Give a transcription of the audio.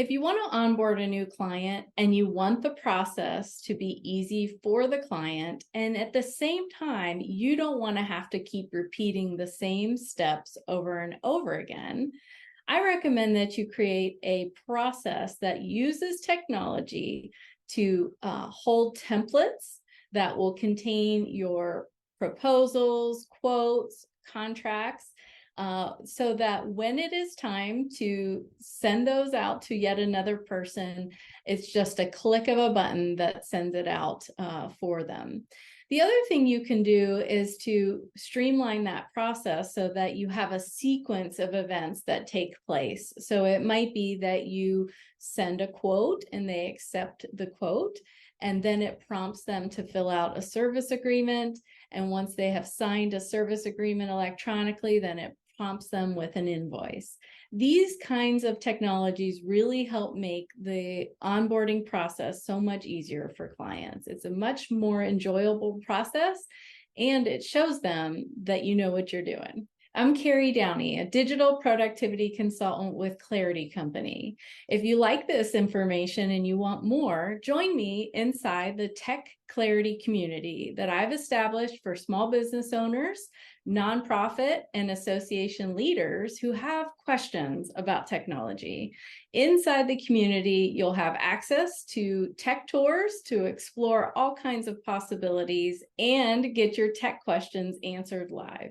If you want to onboard a new client and you want the process to be easy for the client, and at the same time, you don't want to have to keep repeating the same steps over and over again, I recommend that you create a process that uses technology to hold templates that will contain your proposals, quotes, contracts, so that when it is time to send those out to yet another person, it's just a click of a button that sends it out for them. The other thing you can do is to streamline that process so that you have a sequence of events that take place. So it might be that you send a quote and they accept the quote, and then it prompts them to fill out a service agreement. And once they have signed a service agreement electronically, then it prompts them with an invoice. These kinds of technologies really help make the onboarding process so much easier for clients. It's a much more enjoyable process, and it shows them that you know what you're doing. I'm Carrie Downey, a digital productivity consultant with TechClarity Company. If you like this information and you want more, join me inside the TechClarity community that I've established for small business owners, nonprofit, and association leaders who have questions about technology. Inside the community, you'll have access to tech tours to explore all kinds of possibilities and get your tech questions answered live.